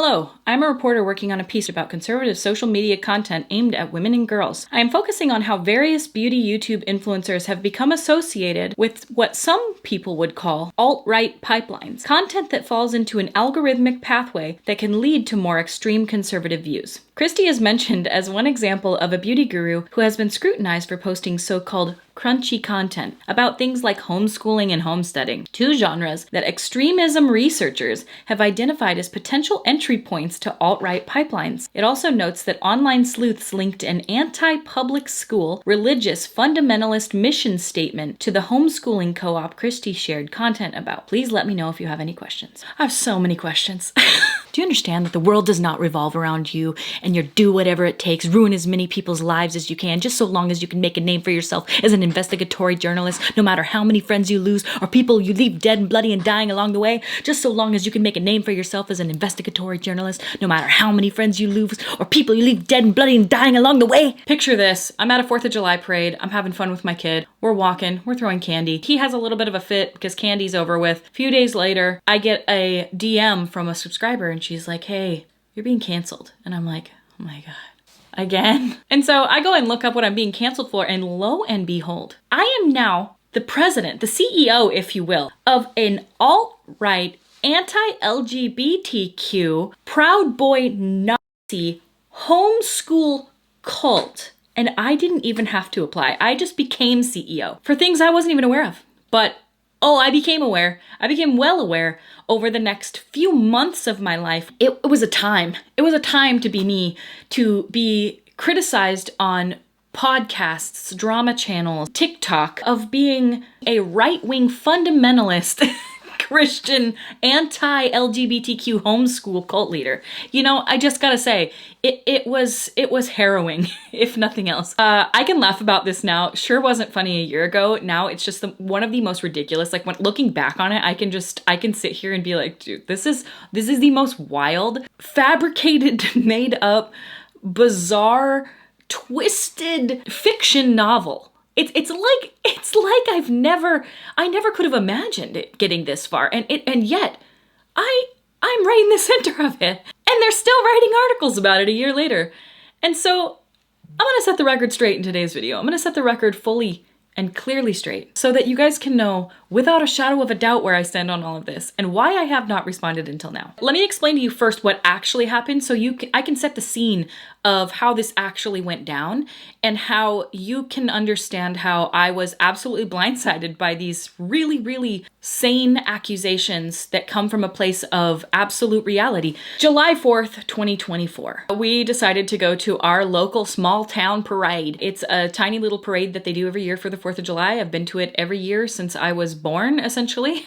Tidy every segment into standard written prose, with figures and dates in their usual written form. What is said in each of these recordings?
Hello, I'm a reporter working on a piece about conservative social media content aimed at women and girls. I am focusing on how various beauty YouTube influencers have become associated with what some people would call alt-right pipelines, content that falls into an algorithmic pathway that can lead to more extreme conservative views. Kristi is mentioned as one example of a beauty guru who has been scrutinized for posting so-called crunchy content about things like homeschooling and homesteading, two genres that extremism researchers have identified as potential entry points to alt-right pipelines. It also notes that online sleuths linked an anti-public school, religious, fundamentalist mission statement to the homeschooling co-op Kristi shared content about. Please let me know if you have any questions. I have so many questions. Do you understand that the world does not revolve around you and you do whatever it takes, ruin as many people's lives as you can, just so long as you can make a name for yourself as an investigatory journalist, no matter how many friends you lose or people you leave dead and bloody and dying along the way, just so long as you can make a name for yourself as an investigatory journalist, no matter how many friends you lose or people you leave dead and bloody and dying along the way. Picture this. I'm at a 4th of July parade. I'm having fun with my kid. We're walking. We're throwing candy. He has a little bit of a fit because candy's over with. A few days later, I get a DM from a subscriber and she's like, "Hey, you're being canceled." And I'm like, oh my God. Again? And so I go and look up what I'm being canceled for, and lo and behold, I am now the president, the CEO, if you will, of an alt-right, anti-LGBTQ, Proud Boy Nazi homeschool cult. And I didn't even have to apply. I just became CEO for things I wasn't even aware of. But I became aware. I became well aware over the next few months of my life. It was a time. It was a time to be me, to be criticized on podcasts, drama channels, TikTok, of being a right-wing fundamentalist Christian anti-LGBTQ homeschool cult leader. You know, I just gotta say, it was harrowing, if nothing else. I can laugh about this now. Sure wasn't funny a year ago. Now it's just one of the most ridiculous. Like, when looking back on it, I can sit here and be like, dude, this is the most wild, fabricated, made up, bizarre, twisted fiction novel. It's like I never could have imagined it getting this far, and yet I'm right in the center of it, and they're still writing articles about it a year later. And so I'm gonna set the record straight in today's video. I'm gonna set the record fully and clearly straight so that you guys can know without a shadow of a doubt where I stand on all of this and why I have not responded until now. Let me explain to you first what actually happened so I can set the scene of how this actually went down and how you can understand how I was absolutely blindsided by these really, really sane accusations that come from a place of absolute reality. July 4th, 2024. We decided to go to our local small town parade. It's a tiny little parade that they do every year for the 4th of July. I've been to it every year since I was born, essentially.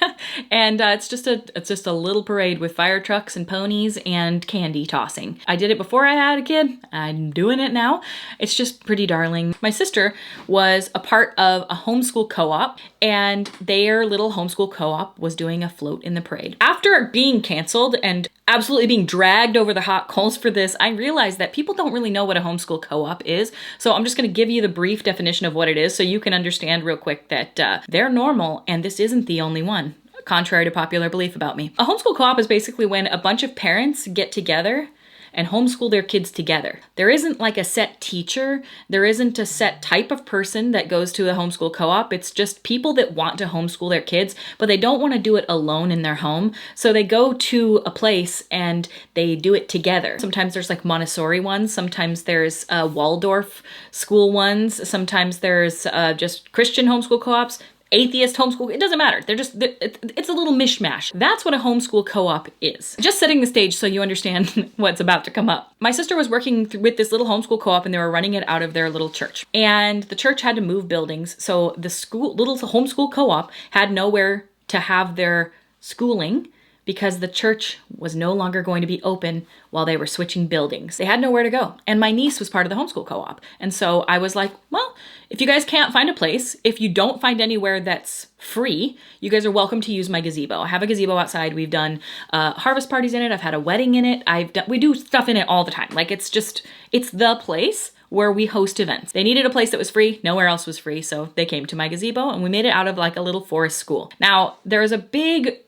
And it's just a little parade with fire trucks and ponies and candy tossing. I did it before I had a kid. I'm doing it now. It's just pretty darling. My sister was a part of a homeschool co-op, and their little homeschool co-op was doing a float in the parade. After being canceled and absolutely being dragged over the hot coals for this, I realized that people don't really know what a homeschool co-op is. So I'm just going to give you the brief definition of what it is so you can understand real quick that they're normal and this isn't the only one, contrary to popular belief about me. A homeschool co-op is basically when a bunch of parents get together and homeschool their kids together. There isn't like a set teacher. There isn't a set type of person that goes to a homeschool co-op. It's just people that want to homeschool their kids, but they don't want to do it alone in their home. So they go to a place and they do it together. Sometimes there's like Montessori ones. Sometimes there's Waldorf school ones. Sometimes there's just Christian homeschool co-ops. Atheist homeschool, it doesn't matter. It's a little mishmash. That's what a homeschool co-op is. Just setting the stage so you understand what's about to come up. My sister was working with this little homeschool co-op and they were running it out of their little church. And the church had to move buildings. So the little homeschool co-op had nowhere to have their schooling because the church was no longer going to be open while they were switching buildings. They had nowhere to go. And my niece was part of the homeschool co-op. And so I was like, well, if you guys can't find a place, if you don't find anywhere that's free, you guys are welcome to use my gazebo. I have a gazebo outside. We've done harvest parties in it. I've had a wedding in it. We do stuff in it all the time. Like, it's the place where we host events. They needed a place that was free. Nowhere else was free. So they came to my gazebo and we made it out of like a little forest school. Now, there is a big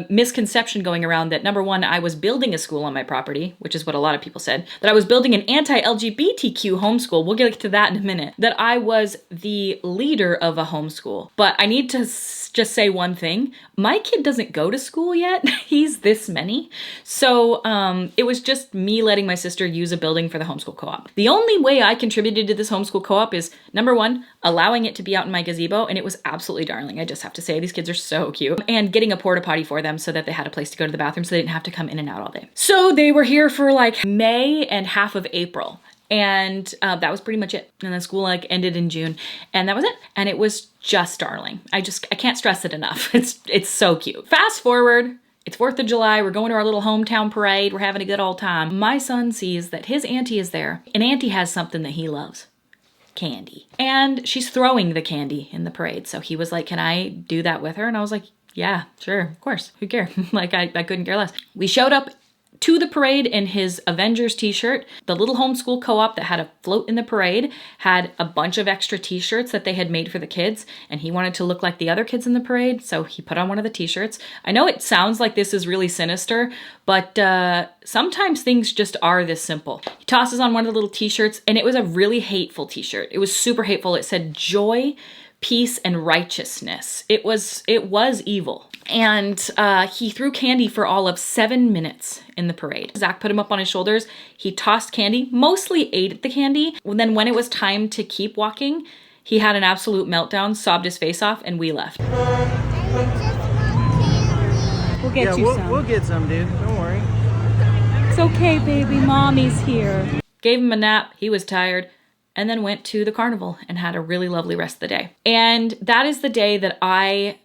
misconception going around that number one, I was building a school on my property, which is what a lot of people said, that I was building an anti-LGBTQ homeschool. We'll get to that in a minute. That I was the leader of a homeschool. But I need to just say one thing. My kid doesn't go to school yet. He's this many. So it was just me letting my sister use a building for the homeschool co-op. The only way I contributed to this homeschool co-op is, number one, allowing it to be out in my gazebo, and it was absolutely darling. I just have to say, these kids are so cute. And getting a porta potty for them so that they had a place to go to the bathroom so they didn't have to come in and out all day. So they were here for like May and half of April. And that was pretty much it. And then school like ended in June, and that was it. And it was just darling. I can't stress it enough. It's so cute. Fast forward. It's 4th of July. We're going to our little hometown parade. We're having a good old time. My son sees that his auntie is there, and auntie has something that he loves. Candy. And she's throwing the candy in the parade. So he was like, can I do that with her? And I was like, yeah, sure, of course. Who cares? Like I couldn't care less. We showed up to the parade in his Avengers t-shirt. The little homeschool co-op that had a float in the parade had a bunch of extra t-shirts that they had made for the kids, and he wanted to look like the other kids in the parade, so he put on one of the t-shirts. I know it sounds like this is really sinister, but sometimes things just are this simple. He tosses on one of the little t-shirts, and it was a really hateful t-shirt. It was super hateful. It said joy, peace, and righteousness. It was evil. And he threw candy for all of 7 minutes in the parade. Zach put him up on his shoulders. He tossed candy, mostly ate the candy. And then when it was time to keep walking, he had an absolute meltdown, sobbed his face off, and we left. We'll get you some. We'll get some, dude. Don't worry. It's okay, baby. Mommy's here. Gave him a nap. He was tired. And then went to the carnival and had a really lovely rest of the day. And that is the day that I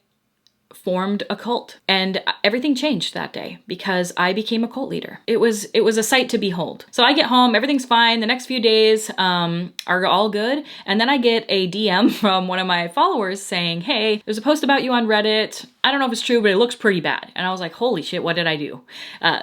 formed a cult, and everything changed that day because I became a cult leader. It was a sight to behold. So I get home, everything's fine. The next few days are all good, and then I get a DM from one of my followers saying, hey, there's a post about you on Reddit. I don't know if it's true, but it looks pretty bad. And I was like, holy shit, what did I do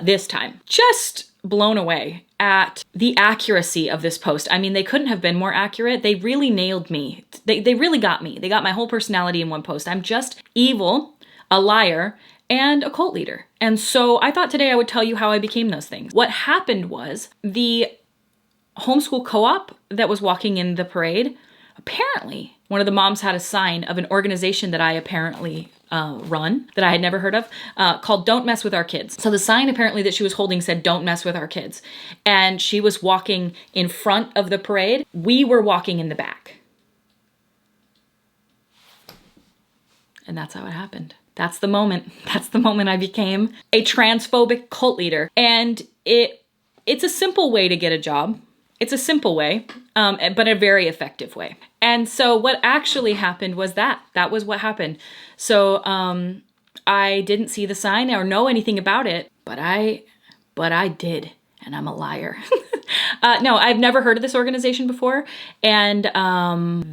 this time? Just blown away at the accuracy of this post. I mean, they couldn't have been more accurate. They really nailed me. They really got me. They got my whole personality in one post. I'm just evil, a liar, and a cult leader. And so I thought today I would tell you how I became those things. What happened was the homeschool co-op that was walking in the parade, apparently one of the moms had a sign of an organization that I apparently run, that I had never heard of, called Don't Mess With Our Kids. So the sign apparently that she was holding said, don't mess with our kids. And she was walking in front of the parade. We were walking in the back. And that's how it happened. That's the moment. That's the moment I became a transphobic cult leader. And it's a simple way to get a job. It's a simple way, but a very effective way. And so what actually happened was that was what happened. So I didn't see the sign or know anything about it, but I did, and I'm a liar. No, I've never heard of this organization before, and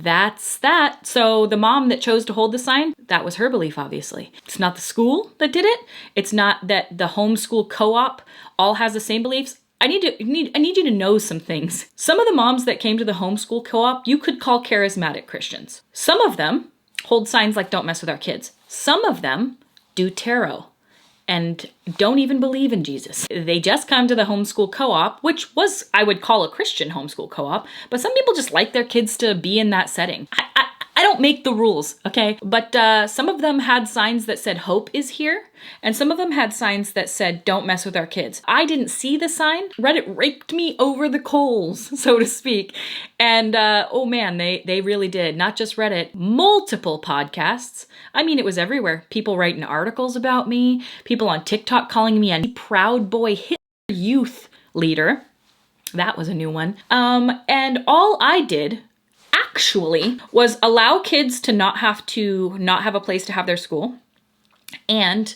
that's that. So the mom that chose to hold the sign, that was her belief, obviously. It's not the school that did it. It's not that the homeschool co-op all has the same beliefs. I need you to know some things. Some of the moms that came to the homeschool co-op, you could call charismatic Christians. Some of them hold signs like don't mess with our kids. Some of them do tarot and don't even believe in Jesus. They just come to the homeschool co-op, which was, I would call a Christian homeschool co-op, but some people just like their kids to be in that setting. I don't make the rules, okay? But some of them had signs that said hope is here, and some of them had signs that said don't mess with our kids. I didn't see the sign. Reddit raked me over the coals, so to speak. And oh man, they really did. Not just Reddit, multiple podcasts. I mean, it was everywhere. People writing articles about me, people on TikTok calling me a Proud Boy Hitler youth leader. That was a new one. And all I did actually was allow kids to not have a place to have their school and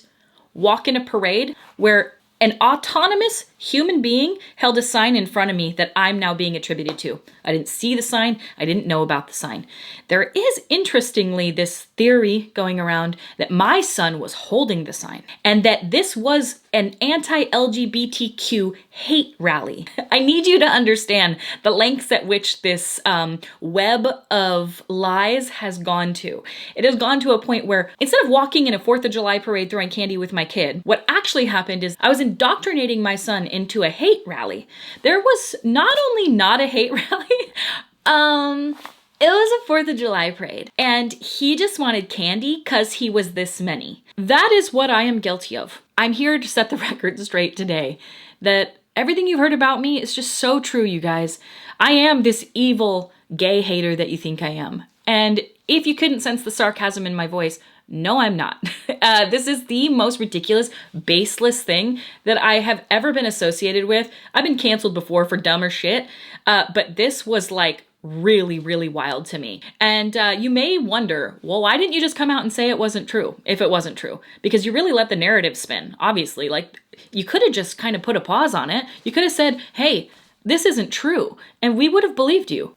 walk in a parade where An autonomous human being held a sign in front of me that I'm now being attributed to. I didn't see the sign. I didn't know about the sign. There is, interestingly, this theory going around that my son was holding the sign and that this was an anti-LGBTQ hate rally. I need you to understand the lengths at which this web of lies has gone to. It has gone to a point where instead of walking in a 4th of July parade throwing candy with my kid, what actually happened is I was indoctrinating my son into a hate rally. There was not only not a hate rally, it was a 4th of July parade, and he just wanted candy because he was this many. That is what I am guilty of. I'm here to set the record straight today that everything you've heard about me is just so true, you guys. I am this evil gay hater that you think I am. And if you couldn't sense the sarcasm in my voice, no, I'm not. This is the most ridiculous, baseless thing that I have ever been associated with. I've been canceled before for dumber shit, but this was like really, really wild to me. And you may wonder, well, why didn't you just come out and say it wasn't true if it wasn't true? Because you really let the narrative spin, obviously. Like, you could have just kind of put a pause on it. You could have said, hey, this isn't true, and we would have believed you.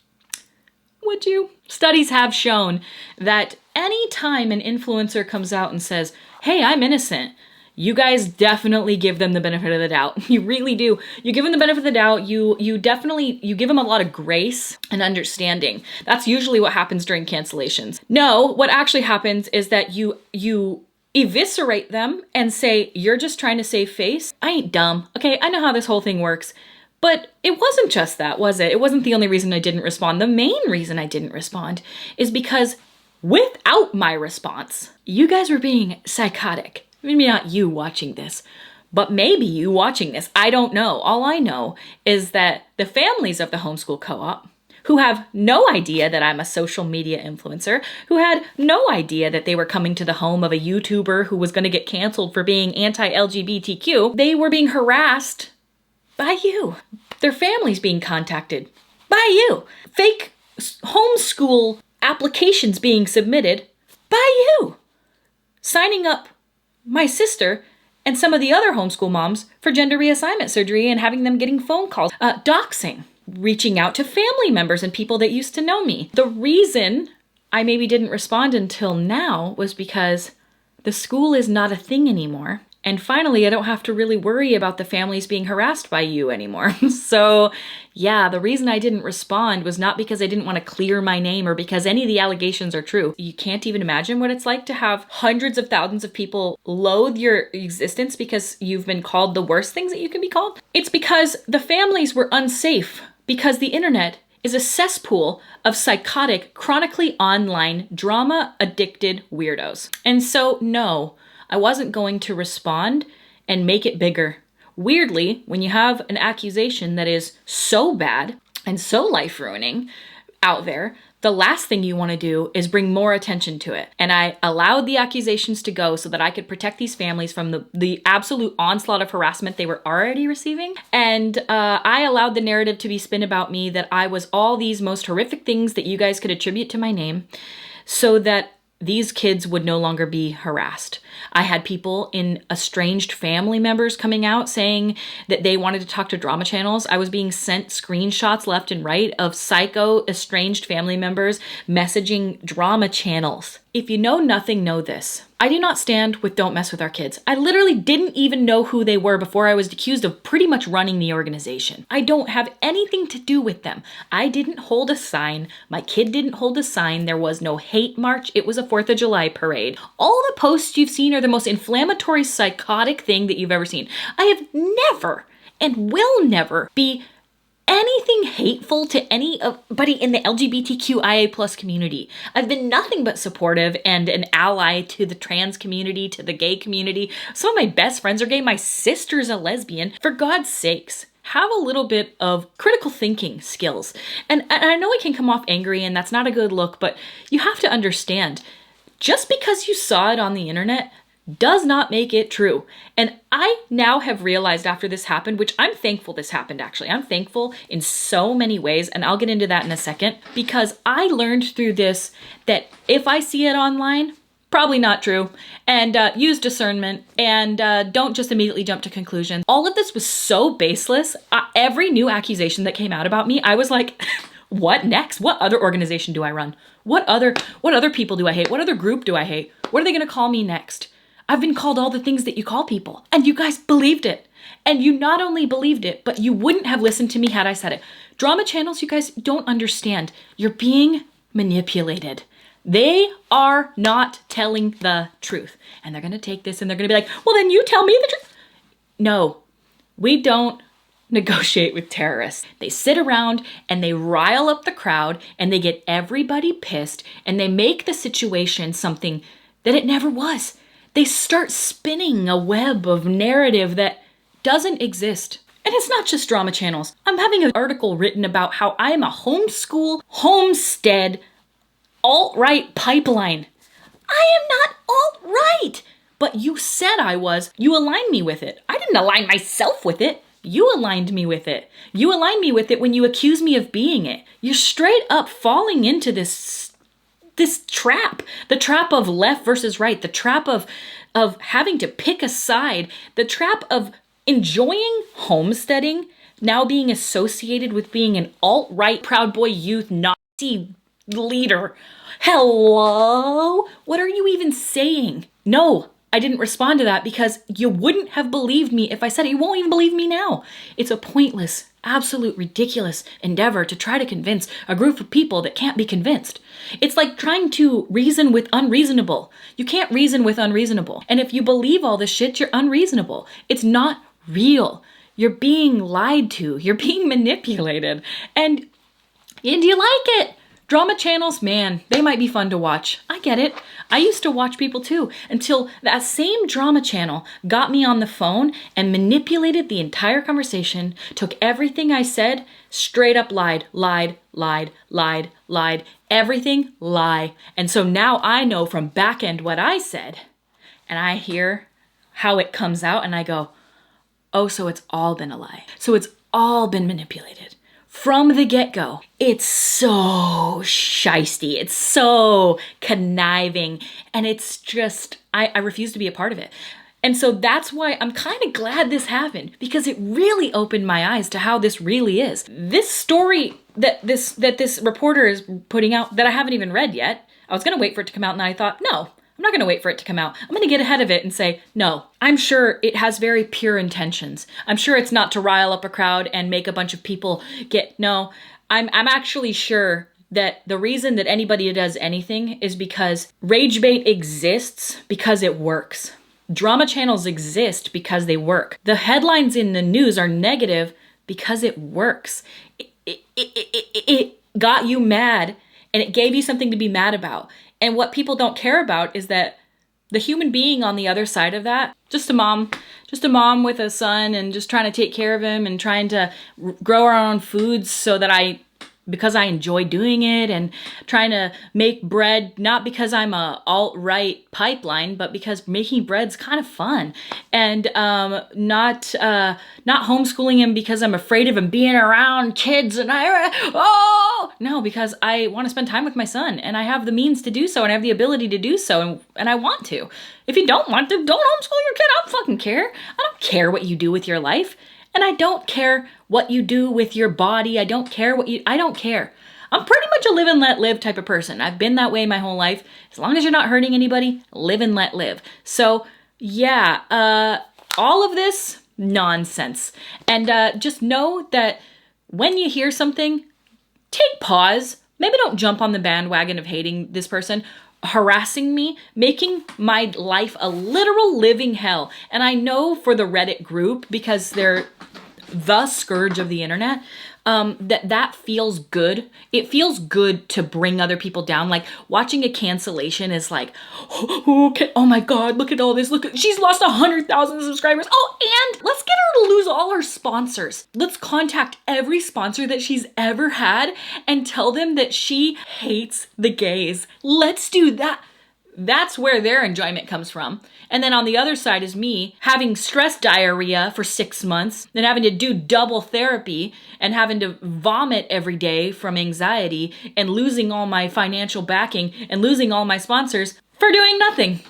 Would you? Studies have shown that any time an influencer comes out and says, hey, I'm innocent, you guys definitely give them the benefit of the doubt. You really do. You give them the benefit of the doubt. You give them a lot of grace and understanding. That's usually what happens during cancellations. No, what actually happens is that you eviscerate them and say, you're just trying to save face. I ain't dumb. Okay, I know how this whole thing works. But it wasn't just that, was it? It wasn't the only reason I didn't respond. The main reason I didn't respond is because without my response, you guys were being psychotic. Maybe not you watching this, but maybe you watching this. I don't know. All I know is that the families of the homeschool co-op, who have no idea that I'm a social media influencer, who had no idea that they were coming to the home of a YouTuber who was going to get canceled for being anti-LGBTQ, they were being harassed by you. Their families being contacted by you. Fake homeschool applications being submitted by you. Signing up my sister and some of the other homeschool moms for gender reassignment surgery and having them getting phone calls. Doxing. Reaching out to family members and people that used to know me. The reason I maybe didn't respond until now was because the school is not a thing anymore. And finally, I don't have to really worry about the families being harassed by you anymore. So yeah, the reason I didn't respond was not because I didn't want to clear my name or because any of the allegations are true. You can't even imagine what it's like to have hundreds of thousands of people loathe your existence because you've been called the worst things that you can be called. It's because the families were unsafe because the internet is a cesspool of psychotic, chronically online, drama-addicted weirdos. And so, no, I wasn't going to respond and make it bigger. Weirdly, when you have an accusation that is so bad and so life-ruining out there, the last thing you want to do is bring more attention to it. And I allowed the accusations to go so that I could protect these families from the absolute onslaught of harassment they were already receiving. And I allowed the narrative to be spun about me that I was all these most horrific things that you guys could attribute to my name so that these kids would no longer be harassed. I had people in estranged family members coming out saying that they wanted to talk to drama channels. I was being sent screenshots left and right of psycho estranged family members messaging drama channels. If you know nothing, know this. I do not stand with Don't Mess With Our Kids. I literally didn't even know who they were before I was accused of pretty much running the organization. I don't have anything to do with them. I didn't hold a sign. My kid didn't hold a sign. There was no hate march. It was a 4th of July parade. All the posts you've seen are the most inflammatory, psychotic thing that you've ever seen. I have never and will never be anything hateful to anybody in the LGBTQIA plus community. I've been nothing but supportive and an ally to the trans community, to the gay community. Some of my best friends are gay. My sister's a lesbian. For God's sakes, have a little bit of critical thinking skills. And I know it can come off angry and that's not a good look, but you have to understand, just because you saw it on the internet does not make it true. And I now have realized after this happened, which I'm thankful this happened actually. I'm thankful in so many ways, and I'll get into that in a second, because I learned through this that if I see it online, Probably not true. And use discernment, and don't just immediately jump to conclusions. All of this was so baseless. Every new accusation that came out about me, I was like, what next? What other organization do I run? What other people do I hate? What other group do I hate? What are they going to call me next? I've been called all the things that you call people, and you guys believed it. And you not only believed it, but you wouldn't have listened to me had I said it. Drama channels, you guys don't understand. You're being manipulated. They are not telling the truth. And they're going to take this and they're going to be like, well, then you tell me the truth. No, we don't negotiate with terrorists. They sit around and they rile up the crowd and they get everybody pissed and they make the situation something that it never was. They start spinning a web of narrative that doesn't exist. And it's not just drama channels. I'm having an article written about how I am a homeschool, homestead, alt-right pipeline. I am not alt-right, but you said I was. You aligned me with it. I didn't align myself with it. You aligned me with it. You aligned me with it when you accuse me of being it. You're straight up falling into this trap, the trap of left versus right, the trap of having to pick a side, the trap of enjoying homesteading, now being associated with being an alt-right Proud Boy youth Nazi leader. Hello? What are you even saying? No, I didn't respond to that because you wouldn't have believed me if I said it. You won't even believe me now. It's a pointless, absolute ridiculous endeavor to try to convince a group of people that can't be convinced. It's like trying to reason with unreasonable. You can't reason with unreasonable. And if you believe all this shit, you're unreasonable. It's not real. You're being lied to. You're being manipulated. And do you like it? Drama channels, man, they might be fun to watch. I get it. I used to watch people too, until that same drama channel got me on the phone and manipulated the entire conversation, took everything I said, straight up lied. Everything lie. And so now I know from back end what I said, and I hear how it comes out, and I go, oh, so it's all been a lie. So it's all been manipulated. From the get-go, it's so shisty, it's so conniving, and it's just, I refuse to be a part of it. And so that's why I'm kind of glad this happened, because it really opened my eyes to how this really is. This story that this reporter is putting out that I haven't even read yet, I was gonna wait for it to come out, and I thought, no, I'm not going to wait for it to come out. I'm going to get ahead of it and say, no, I'm sure it has very pure intentions. I'm sure it's not to rile up a crowd and make a bunch of people no, I'm actually sure that the reason that anybody does anything is because rage bait exists because it works. Drama channels exist because they work. The headlines in the news are negative because it works. It got you mad and it gave you something to be mad about. And what people don't care about is that the human being on the other side of that, just a mom with a son and just trying to take care of him and trying to grow our own foods so that because I enjoy doing it, and trying to make bread, not because I'm a alt-right pipeline, but because making bread's kind of fun. And not homeschooling him because I'm afraid of him being around kids and no, because I want to spend time with my son and I have the means to do so and I have the ability to do so and I want to. If you don't want to, don't homeschool your kid. I don't fucking care. I don't care what you do with your life. And I don't care what you do with your body. I don't care. I'm pretty much a live and let live type of person. I've been that way my whole life. As long as you're not hurting anybody, live and let live. So yeah, all of this nonsense. And just know that when you hear something, take pause. Maybe don't jump on the bandwagon of hating this person, harassing me, making my life a literal living hell. And I know for the Reddit group, because they're the scourge of the internet, that feels good. It feels good to bring other people down. Like watching a cancellation is like, oh my God, look at all this. She's lost 100,000 subscribers. Oh, and let's get her to lose all her sponsors. Let's contact every sponsor that she's ever had and tell them that she hates the gays. Let's do that. That's where their enjoyment comes from. And then on the other side is me having stress diarrhea for 6 months, then having to do double therapy and having to vomit every day from anxiety and losing all my financial backing and losing all my sponsors. For doing nothing.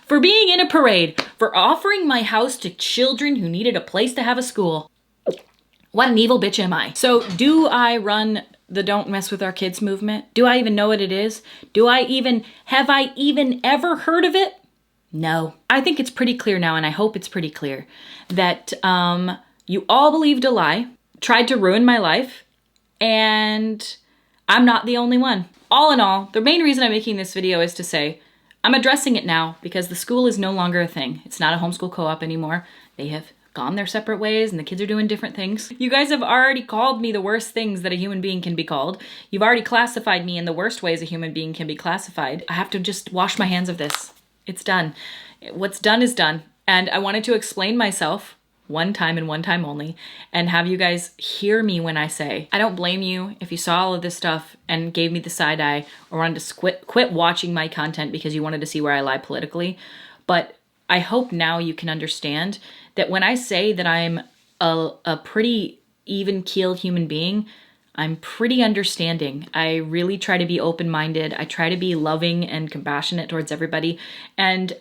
For being in a parade. For offering my house to children who needed a place to have a school. What an evil bitch am I? So do I run the Don't Mess With Our Kids movement? Do I even know what it is? Have I even ever heard of it? No. I think it's pretty clear now, and I hope it's pretty clear, that you all believed a lie, tried to ruin my life, and I'm not the only one. All in all, the main reason I'm making this video is to say, I'm addressing it now because the school is no longer a thing. It's not a homeschool co-op anymore. They have gone their separate ways and the kids are doing different things. You guys have already called me the worst things that a human being can be called. You've already classified me in the worst ways a human being can be classified. I have to just wash my hands of this. It's done. What's done is done. And I wanted to explain myself one time and one time only, and have you guys hear me when I say, I don't blame you if you saw all of this stuff and gave me the side eye or wanted to quit watching my content because you wanted to see where I lie politically. But I hope now you can understand that when I say that I'm a pretty even-keeled human being, I'm pretty understanding. I really try to be open-minded. I try to be loving and compassionate towards everybody. And,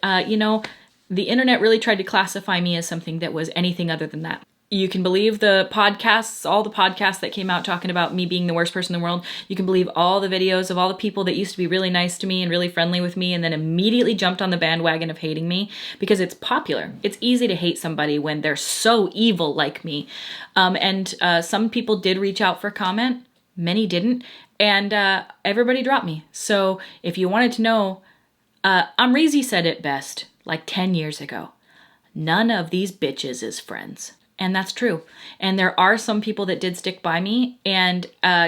the internet really tried to classify me as something that was anything other than that. You can believe the podcasts, all the podcasts that came out talking about me being the worst person in the world. You can believe all the videos of all the people that used to be really nice to me and really friendly with me and then immediately jumped on the bandwagon of hating me because it's popular. It's easy to hate somebody when they're so evil like me. Some people did reach out for comment. Many didn't. And everybody dropped me. So if you wanted to know, Amrezy said it best like 10 years ago. None of these bitches is friends. And that's true. And there are some people that did stick by me and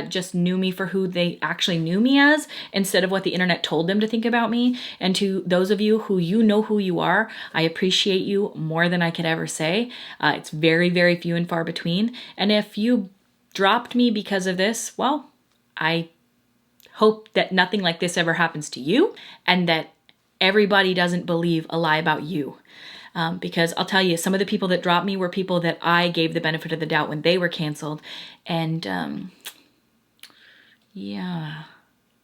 just knew me for who they actually knew me as instead of what the internet told them to think about me. And to those of you who you know who you are, I appreciate you more than I could ever say. It's very, very few and far between. And if you dropped me because of this, well, I hope that nothing like this ever happens to you and that everybody doesn't believe a lie about you. Because I'll tell you, some of the people that dropped me were people that I gave the benefit of the doubt when they were canceled. And yeah,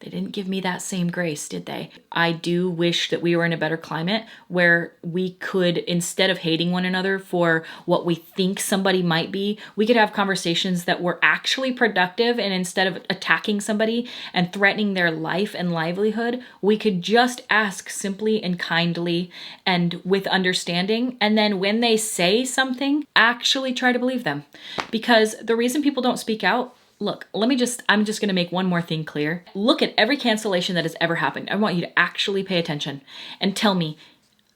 they didn't give me that same grace, did they? I do wish that we were in a better climate where we could, instead of hating one another for what we think somebody might be, we could have conversations that were actually productive. And instead of attacking somebody and threatening their life and livelihood, we could just ask simply and kindly and with understanding. And then when they say something, actually try to believe them. Because the reason people don't speak out, look, I'm just going to make one more thing clear. Look at every cancellation that has ever happened. I want you to actually pay attention and tell me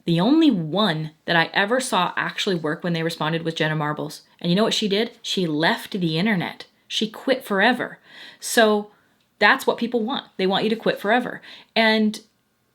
the only one that I ever saw actually work when they responded was Jenna Marbles. And you know what she did? She left the internet. She quit forever. So that's what people want. They want you to quit forever. And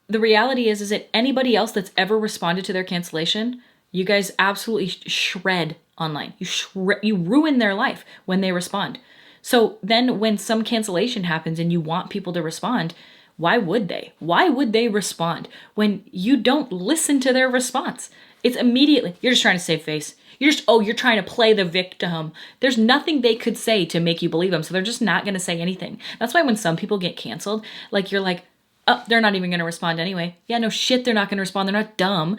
the reality is that anybody else that's ever responded to their cancellation, you guys absolutely shred online. You ruin their life when they respond. So then when some cancellation happens and you want people to respond, why would they? Why would they respond when you don't listen to their response? It's immediately, you're just trying to save face. You're trying to play the victim. There's nothing they could say to make you believe them. So they're just not going to say anything. That's why when some people get canceled, like you're like, oh, they're not even going to respond anyway. Yeah, no shit, they're not going to respond. They're not dumb.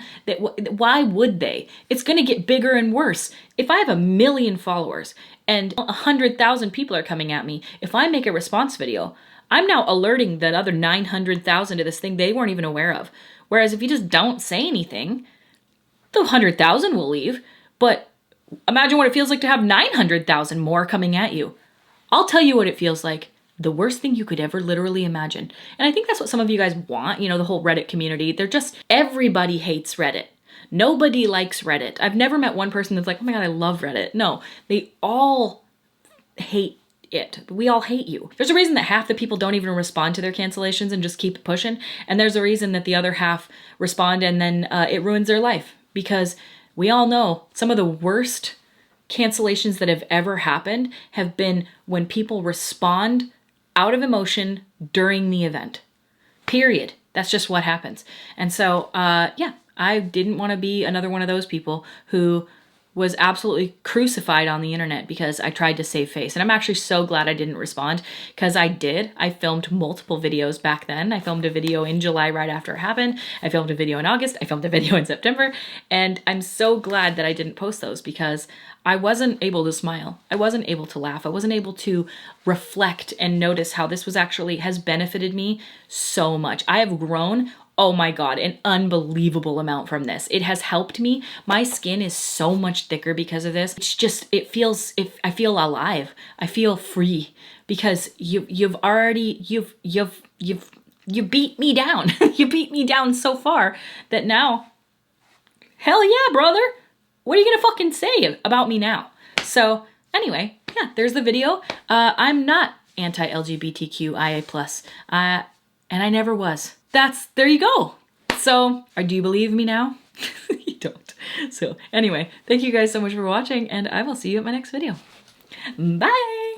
Why would they? It's going to get bigger and worse. If I have 1 million followers and 100,000 people are coming at me, if I make a response video, I'm now alerting that other 900,000 to this thing they weren't even aware of. Whereas if you just don't say anything, the 100,000 will leave. But imagine what it feels like to have 900,000 more coming at you. I'll tell you what it feels like. The worst thing you could ever literally imagine. And I think that's what some of you guys want, the whole Reddit community. Everybody hates Reddit. Nobody likes Reddit. I've never met one person that's like, oh my God, I love Reddit. No, they all hate it. We all hate you. There's a reason that half the people don't even respond to their cancellations and just keep pushing. And there's a reason that the other half respond and then it ruins their life. Because we all know some of the worst cancellations that have ever happened have been when people respond out of emotion during the event. Period. That's just what happens. And so, I didn't want to be another one of those people who was absolutely crucified on the internet because I tried to save face. And I'm actually so glad I didn't respond, because I did. I filmed multiple videos back then. I filmed a video in July right after it happened. I filmed a video in August. I filmed a video in September. And I'm so glad that I didn't post those, because I wasn't able to smile. I wasn't able to laugh. I wasn't able to reflect and notice how this has benefited me so much. I have grown, oh my God, an unbelievable amount from this. It has helped me. My skin is so much thicker because of this. It's just, I feel alive. I feel free, because you beat me down. You beat me down so far that now, hell yeah, brother. What are you gonna fucking say about me now? So anyway, yeah, there's the video. I'm not anti-LGBTQIA+, and I never was. There you go. So, do you believe me now? You don't. So anyway, thank you guys so much for watching, and I will see you at my next video. Bye!